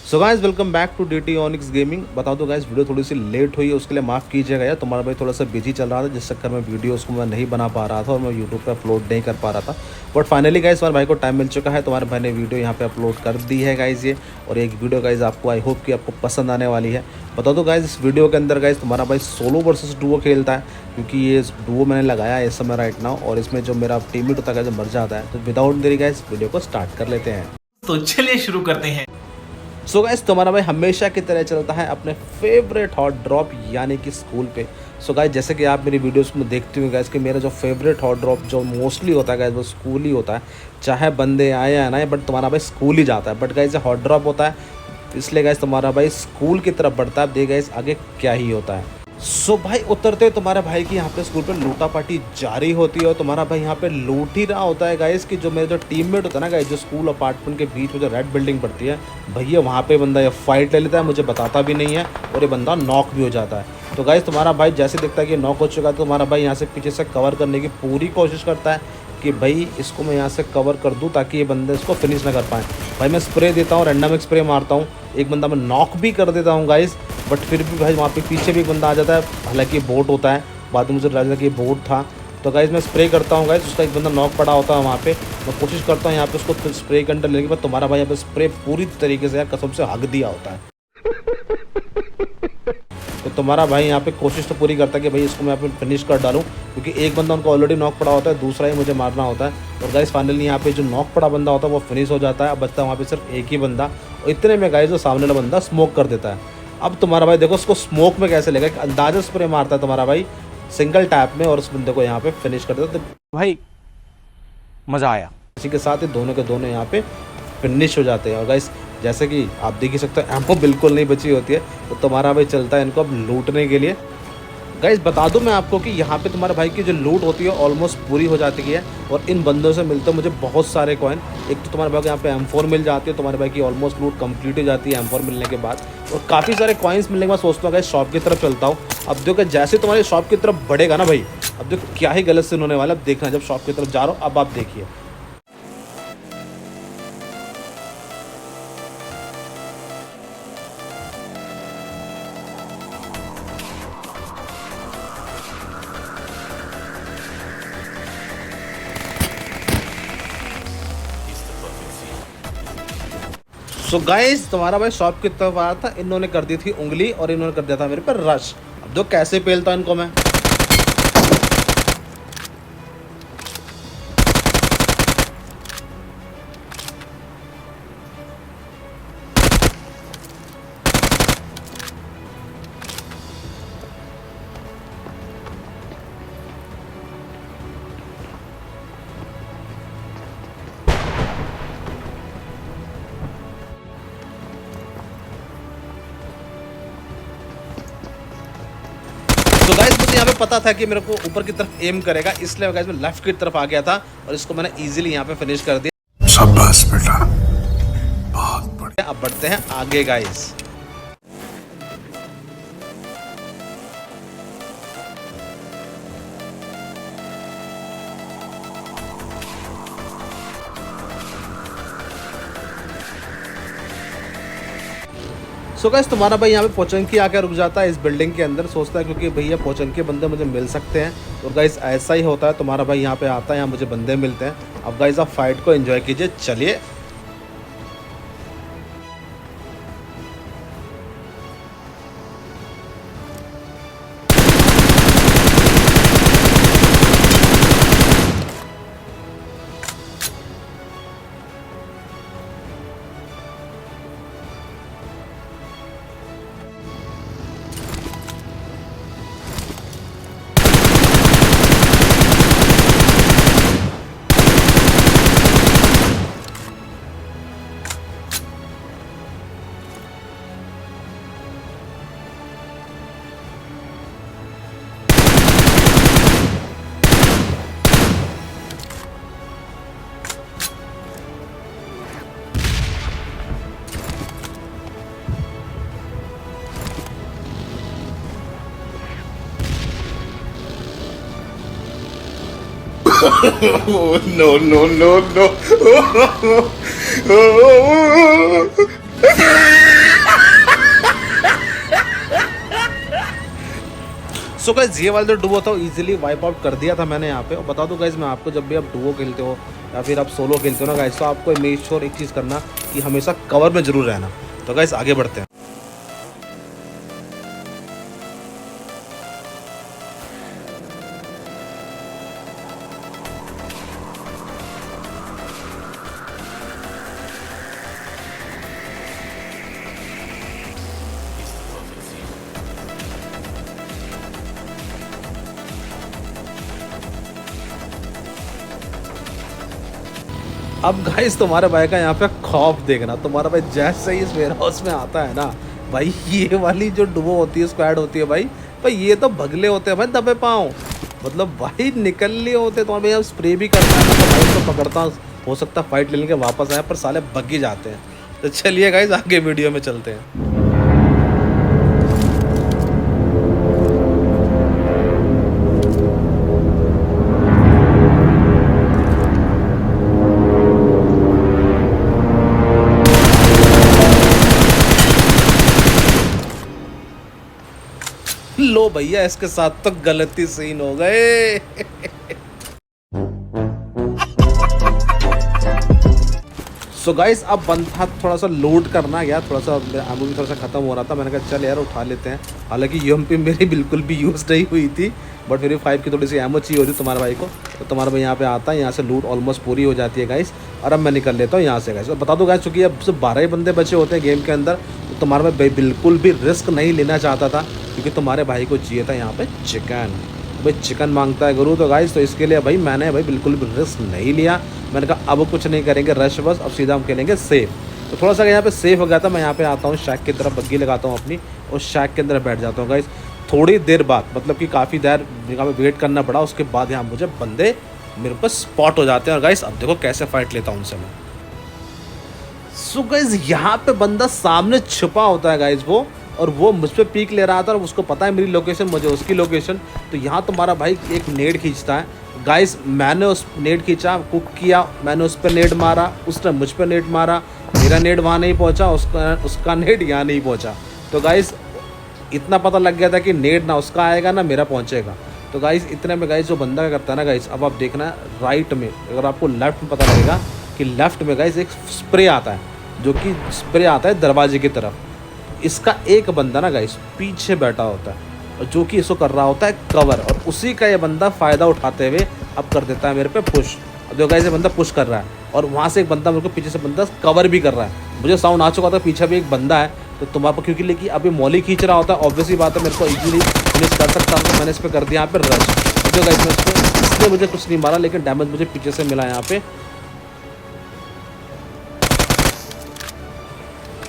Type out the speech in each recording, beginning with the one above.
So guys welcome back to DT Onyx Gaming. बता दो guys video थोड़ी सी late हुई है, उसके लिए माफ़ कीजिएगा यार। तुम्हारा भाई थोड़ा सा बिजी चल रहा था, जिस चक्कर में वीडियोस को मैं नहीं बना पा रहा था और मैं यूट्यूब पे अपलोड नहीं कर पा रहा था। बट फाइनली गाइस तुम्हारे भाई को टाइम मिल चुका है, तुम्हारे भाई ने वीडियो यहाँ पे अपलोड कर दी है गाइस ये। और एक वीडियो गाइस आपको आई होप कि आपको पसंद आने वाली है। बता दो गाइस इस वीडियो के अंदर गाइस तुम्हारा भाई सोलो वर्सेस डुओ खेलता है, क्योंकि ये डुओ मैंने लगाया है इस समय राइट नाउ। और इसमें जो मेरा टीममेट होता है जो मर जाता है, तो विदाउट देरी गाइस वीडियो को स्टार्ट कर लेते हैं। तो चलिए शुरू करते हैं। सो गाइस तुम्हारा भाई हमेशा की तरह चलता है अपने फेवरेट हॉट ड्रॉप यानी कि स्कूल पे। सो गाइस जैसे कि आप मेरी वीडियोस में देखते हो गाइस कि मेरा जो फेवरेट हॉट ड्रॉप जो मोस्टली होता है गाइस वो स्कूल ही होता है, चाहे बंदे आए या ना आए, बट तुम्हारा भाई स्कूल ही जाता है। बट गाइस हॉट ड्रॉप होता है, इसलिए गाइस तुम्हारा भाई स्कूल की तरफ बढ़ता है। देख गाइस आगे क्या ही होता है। सो भाई उतरते तुम्हारे भाई की यहाँ पे स्कूल पे लूटा पार्टी जारी होती है और तुम्हारा भाई यहाँ पे लूट ही रहा होता है गाइस कि जो मेरे जो टीममेट होता है ना गाइस, जो स्कूल अपार्टमेंट के बीच में जो रेड बिल्डिंग पड़ती है, भैया वहाँ पे बंदा ये फाइट ले लेता है, मुझे बताता भी नहीं है और ये बंदा नॉक भी हो जाता है। तो गाइस तुम्हारा भाई जैसे दिखता है कि नॉक हो चुका है, तो तुम्हारा भाई यहाँ से पीछे से कवर करने की पूरी कोशिश करता है कि भाई इसको मैं यहाँ से कवर कर दूँ ताकि ये बंदे इसको फिनिश ना कर पाएँ। भाई मैं स्प्रे देता हूँ, रैंडम स्प्रे मारता हूँ, एक बंदा मैं नॉक भी कर देता हूँ गाइस। बट फिर भी भाई वहाँ पे पीछे भी एक बंदा आ जाता है, हालांकि बोट होता है, बाद में मुझे लगा कि ये बोट था। तो गाइस मैं स्प्रे करता हूँ गाइस, उसका एक बंदा नॉक पड़ा होता है वहाँ पे। मैं कोशिश करता हूँ यहाँ पे उसको स्प्रे के अंदर लेने के बाद तुम्हारा भाई यहाँ पे स्प्रे पूरी तरीके से यार कसम से हक दिया होता है। तो तुम्हारा भाई यहाँ पे कोशिश तो पूरी करता है कि भाई इसको मैं यहाँ पे फिनिश कर डालूँ, क्योंकि एक बंदा उनको ऑलरेडी नॉक पड़ा होता है, दूसरा ही मुझे मारना होता है। और गाइस फाइनली यहाँ पे जो नॉक पड़ा बंदा होता है वो फिनिश हो जाता है। अब बचता है वहाँ पे सिर्फ एक ही बंदा, और इतने में गाइस जो सामने वाला बंदा स्मोक कर देता है। अब तुम्हारा भाई देखो उसको स्मोक में कैसे लेगा, अंदाजा स्प्रे मारता है तुम्हारा भाई सिंगल टैप में और उस बंदे को यहाँ पे फिनिश कर देता है। तो भाई मजा आया। इसी के साथ ही दोनों के दोनों यहाँ पे फिनिश हो जाते हैं। और गाइस जैसे कि आप देख ही सकते हो एम्पो बिल्कुल नहीं बची होती है, तो तुम्हारा भाई चलता है इनको अब लूटने के लिए। गाइस बता दूं मैं आपको कि यहाँ पे तुम्हारे भाई की जो लूट होती है ऑलमोस्ट पूरी हो जाती है। और इन बंदों से मिलते मुझे बहुत सारे कॉइन। एक तो तुम्हारे भाई को यहाँ पे M4 मिल जाती है, तुम्हारे भाई की ऑलमोस्ट लूट कंप्लीट हो जाती है M4 मिलने के बाद। और काफ़ी सारे कॉइन्स मिलने के बाद सोचता हूँ गाइस शॉप की तरफ चलता हूँ। अब देखो जैसे तुम्हारी शॉप की तरफ बढ़ेगा ना भाई, अब देखो क्या ही गलत सीन होने वाला। अब देखना जब शॉप की तरफ जा रहा हूँ, अब आप देखिए। सो गाइस तुम्हारा भाई शॉप की तरफ आया था, इन्होंने कर दी थी उंगली और इन्होंने कर दिया था मेरे पर रश। अब दो कैसे पेलता इनको मैं। तो गाइस मुझे यहाँ पे पता था कि मेरे को ऊपर की तरफ एम करेगा, इसलिए गाइस मैं लेफ्ट की तरफ आ गया था और इसको मैंने इजीली यहाँ पे फिनिश कर दिया। शाबाश बेटा, बहुत बढ़िया। अब बढ़ते हैं आगे गाइस। सो गाइस तुम्हारा भाई यहाँ पे पोचंकी आकर रुक जाता है इस बिल्डिंग के अंदर, सोचता है क्योंकि भैया पोचंकी बंदे मुझे मिल सकते हैं। और गाइस ऐसा ही होता है, तुम्हारा भाई यहाँ पे आता है, यहाँ मुझे बंदे मिलते हैं। अब गाइस आप फाइट को एंजॉय कीजिए, चलिए। No, no, no, no. So guys ये वाला जो डुओ था इजीली वाइप आउट कर दिया था मैंने यहाँ पे। और बता दूं गाइस मैं आपको, जब भी आप डुओ खेलते हो या फिर आप सोलो खेलते हो ना गाइस, तो आपको मेक श्योर एक चीज़ करना कि हमेशा कवर में जरूर रहना। तो गाइस आगे बढ़ते हैं। अब गाइस तुम्हारे भाई का यहाँ पे खौफ देखना। तुम्हारा भाई जैसे ही इस वेयर हाउस में आता है ना भाई, ये वाली जो डुओ होती है, स्क्वाड होती है भाई ये तो भगले होते हैं भाई दबे पाँव। मतलब भाई निकल लिए होते तो भाई स्प्रे भी करता है तो भाई तो पकड़ता, हो सकता है फाइट ले लेके वापस आए, पर साले भग ही जाते हैं। तो चलिए गाइस आगे वीडियो में चलते हैं। लो भैया इसके साथ तो गलती सीन हो गए। सो गाइस अब बनता थोड़ा सा लोड करना गया, थोड़ा सा आमू भी थोड़ा सा ख़त्म हो रहा था। मैंने कहा चल यार उठा लेते हैं। हालांकि यूएमपी मेरी बिल्कुल भी यूज़ नहीं हुई थी, बट मेरी 5 की थोड़ी सी एमओ चाहिए होती तुम्हारे भाई को। तो तुम्हारा भाई यहाँ पे आता है, यहाँ से लूट ऑलमोस्ट पूरी हो जाती है गाइस। और अब मैं निकल लेता हूँ यहाँ से गाइस। तो बता दो गाइस, चूँकि अब सिर्फ 12 ही बंदे बचे होते हैं गेम के अंदर, तो तुम्हारा भाई बिल्कुल भी रिस्क नहीं लेना चाहता था, क्योंकि तुम्हारे भाई को चाहिए था यहाँ पे चिकन। भाई चिकन मांगता है गुरु, तो गाइस तो इसके लिए भाई मैंने भाई बिल्कुल भी रिस्क नहीं लिया। मैंने कहा अब कुछ नहीं करेंगे रश बस, अब सीधा हम खेलेंगे सेफ। तो थोड़ा सा यहाँ पे सेफ हो गया था। मैं यहाँ पे आता हूँ शैक की तरफ, बग्गी लगाता हूँ अपनी और शैक के अंदर बैठ जाता हूँ गाइस। थोड़ी देर बाद, मतलब कि काफ़ी देर यहाँ पे वेट करना पड़ा, उसके बाद यहाँ मुझे बंदे मेरे ऊपर स्पॉट हो जाते हैं। और गाइस अब देखो कैसे फाइट लेता हूँ उनसे मैं। सो गाइस यहाँ पे बंदा सामने छुपा होता है गाइस वो, और वो मुझ पर पीक ले रहा था और उसको पता है मेरी लोकेशन, मुझे उसकी लोकेशन। तो यहाँ तुम्हारा भाई एक नेड खींचता है गाइस। मैंने उस नेड खींचा, कुक किया, मैंने उस पर नेड मारा, उसने मुझ पर नेड मारा, मेरा नेड वहाँ नहीं पहुँचा, उसका नेड यहाँ नहीं पहुँचा। तो गाइस इतना पता लग गया था कि नेड ना उसका आएगा ना मेरा पहुँचेगा। तो गाइस इतने में गाइस जो बंदा क्या करता है ना गाइस, अब आप देखना राइट में, अगर आपको लेफ्ट में पता लगेगा कि लेफ्ट में गाइस एक स्प्रे आता है, जो कि स्प्रे आता है दरवाजे की तरफ। इसका एक बंदा ना गाइस पीछे बैठा होता है, और जो कि इसको कर रहा होता है कवर, और उसी का ये बंदा फ़ायदा उठाते हुए अब कर देता है मेरे पे पुश। अब जो गाइस ये बंदा पुश कर रहा है, और वहाँ से एक बंदा मेरे को पीछे से बंदा कवर भी कर रहा है। मुझे साउंड आ चुका था पीछे भी एक बंदा है, तो तुम्हारे क्योंकि लेकिन अभी मॉली खींच रहा होता है, ऑब्वियसली बात है मेरे को इजीली फिनिश कर सकता हूँ। तो मैंने इस पर कर दिया यहाँ पे रश। जो गाइस मैं इसने मुझे कुछ नहीं मारा, लेकिन डैमेज मुझे पीछे से मिला यहाँ पे।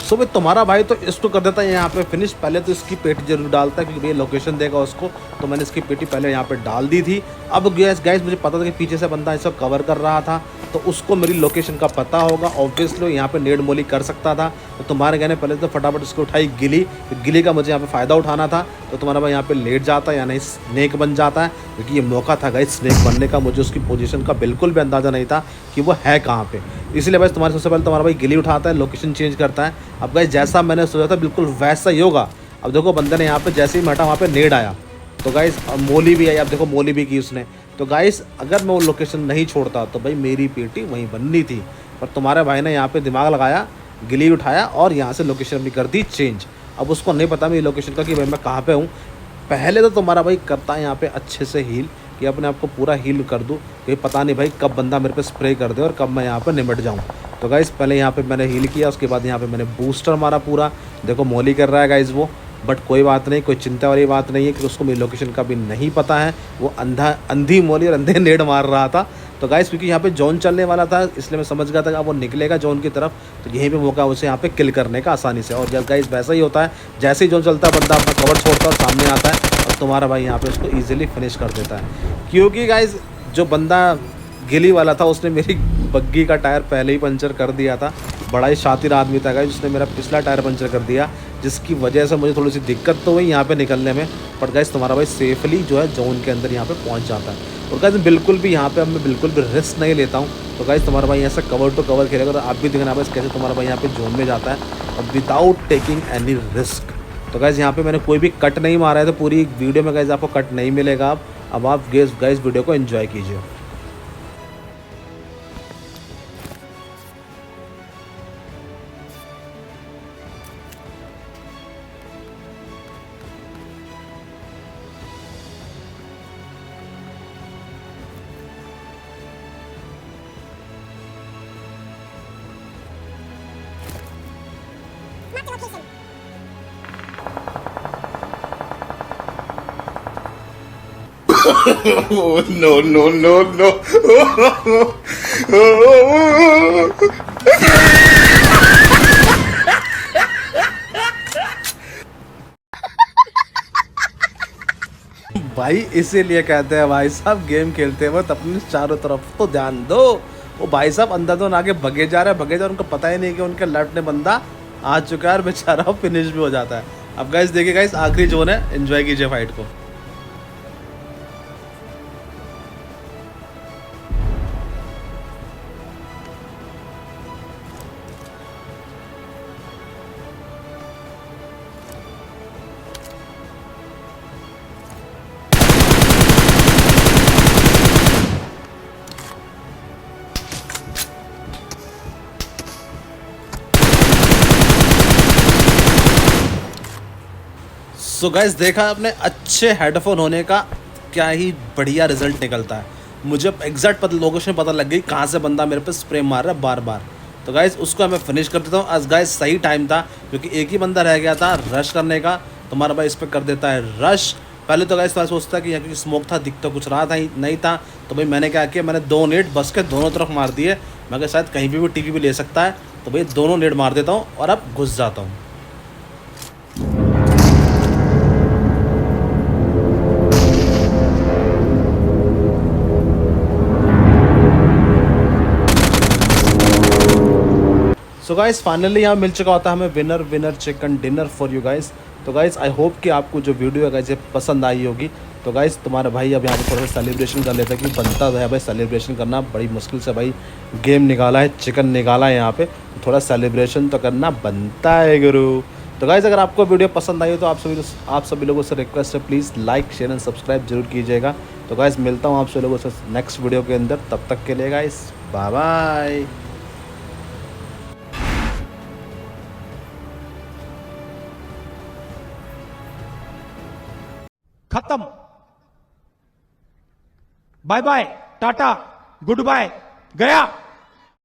सो भाई तुम्हारा भाई तो इसको कर देता है यहाँ पे फिनिश। पहले तो इसकी पेटी जरूर डालता है, क्योंकि भैया लोकेशन देगा उसको, तो मैंने इसकी पेटी पहले यहाँ पे डाल दी थी। अब गाइस मुझे पता था कि पीछे से बंदा इसको कवर कर रहा था, तो उसको मेरी लोकेशन का पता होगा, ऑब्वियसली यहाँ पे नेड मोली कर सकता था। तो तुम्हारे कहने पहले तो फटाफट इसको उठाई गिली, तो गिली का मुझे यहाँ पे फ़ायदा उठाना था। तो तुम्हारा भाई यहाँ पे लेट जाता है या नहीं स्नेक बन जाता है, क्योंकि ये मौका था गाइस स्नेक बनने का। मुझे उसकी पोजीशन का बिल्कुल भी अंदाज़ा नहीं था कि वो है कहाँ पे, इसलिए भाई तुम्हारे सबसे पहले तुम्हारा भाई गिली उठाता है, लोकेशन चेंज करता है। अब गाइस जैसा मैंने सोचा था बिल्कुल वैसा ही होगा। अब देखो बंदे ने यहाँ पे जैसे ही मैं हटा वहाँ पे नेड आया, तो गाइस मोली भी आई। अब देखो मोली भी की उसने। तो गाइस अगर मैं वो लोकेशन नहीं छोड़ता तो भाई मेरी पेटी वहीं बननी थी, पर तुम्हारे भाई ने यहाँ पे दिमाग लगाया, गिली उठाया और यहाँ से लोकेशन भी कर दी चेंज। अब उसको नहीं पता मेरी लोकेशन का कि भाई मैं कहाँ पे हूँ। पहले तो तुम्हारा भाई करता है यहाँ पे अच्छे से हील, कि अपने आप को पूरा हील कर दूँ, कि पता नहीं भाई कब बंदा मेरे पे स्प्रे कर दे और कब मैं यहाँ पे निमट जाऊँ। तो गाइस पहले यहाँ पे मैंने हील किया, उसके बाद यहाँ पे मैंने बूस्टर मारा पूरा। देखो मॉली कर रहा है गाइस वो, बट कोई बात नहीं, कोई चिंता वाली बात नहीं है, क्योंकि उसको मेरी लोकेशन का भी नहीं पता है। वो अंधी मॉली और अंधे नेड मार रहा था। तो गाइस क्योंकि यहाँ पे जोन चलने वाला था, इसलिए मैं समझ गया था कि अब वो निकलेगा जोन की तरफ, तो यहीं पे मौका उसे यहाँ पे किल करने का आसानी से। और गाइस वैसा ही होता है, जैसे ही जोन चलता है बंदा अपना कवर छोड़ता है और सामने आता है, और तुम्हारा भाई यहाँ पे उसको ईजिली फिनिश कर देता है। क्योंकि गाइस जो बंदा गिली वाला था उसने मेरी बग्गी का टायर पहले ही पंचर कर दिया था। बड़ा ही शातिर आदमी था गाइस, उसने मेरा पिछला टायर पंचर कर दिया, जिसकी वजह से मुझे थोड़ी सी दिक्कत तो हुई यहाँ पे निकलने में। पर गाइस तुम्हारा भाई सेफली जो है जोन के अंदर यहाँ पे पहुँच जाता है। और गाइस बिल्कुल भी यहाँ पे अब मैं बिल्कुल भी रिस्क नहीं लेता हूँ। तो गाइस तुम्हारा भाई ऐसा कवर टू कवर खेलेगा, तो आप भी देखना बस कैसे तुम्हारा भाई यहाँ पे जोन में जाता है और विदाउट टेकिंग एनी रिस्क। तो गाइज़ यहाँ पे मैंने कोई भी कट नहीं मारा है, तो पूरी वीडियो में गाइज़ आपको कट नहीं मिलेगा। अब आप गाइज़ वीडियो को एंजॉय कीजिए। Oh, no, no, no, no. भाई इसीलिए कहते हैं भाई साहब, गेम खेलते वक्त अपने चारों तरफ तो ध्यान दो। वो भाई साहब अंधाधुन आगे भगे जा रहे हैं, भगे जा रहे हैं, उनको पता ही नहीं कि उनके लड़ने बंदा आ चुका है और बेचारा फिनिश भी हो जाता है। अब गाइस देखिए गाइस, आखिरी जोन है, एंजॉय कीजिए फाइट को। सो गाइस देखा आपने, अच्छे हेडफोन होने का क्या ही बढ़िया रिजल्ट निकलता है। मुझे एग्जैक्ट लोकेशन पता लग गई कहाँ से बंदा मेरे पे स्प्रे मार रहा है बार बार। तो गाइस उसको मैं फिनिश कर देता हूँ। आज गाइस सही टाइम था क्योंकि एक ही बंदा रह गया था रश करने का। तो हमारा भाई इस पर कर देता है रश। पहले तो गाइस थोड़ा सोचता कि यहाँ क्योंकि स्मोक था, दिखता कुछ रहा था ही नहीं था। तो भाई मैंने क्या किया, मैंने 2 नेट बस के दोनों तरफ मार दिए। मैं क्या शायद कहीं भी टीवी भी ले सकता है, तो भाई दोनों नेट मार देता हूँ और अब घुस जाता हूँ। सो गाइस फाइनली यहाँ मिल चुका होता है हमें winner chicken dinner for you guys. तो गाइस आई होप कि आपको जो वीडियो है गाइस ये पसंद आई होगी। तो गाइस तुम्हारा भाई अब यहाँ पे थोड़ा सा सेलिब्रेशन कर लेता है कि बनता है भाई सेलिब्रेशन करना। बड़ी मुश्किल से भाई गेम निकाला है, चिकन निकाला है यहाँ पे, तो थोड़ा सेलिब्रेशन तो करना बनता है गुरु। तो गाइस अगर आपको वीडियो पसंद आई हो तो आप सभी लोगों से रिक्वेस्ट है, please like share and subscribe जरूर कीजिएगा। तो गाइस मिलता हूँ आप सभी लोगों से नेक्स्ट वीडियो के अंदर, तब तक के लिए गाइस बाय बाय। खत्म। Bye bye, tata, good bye, गया।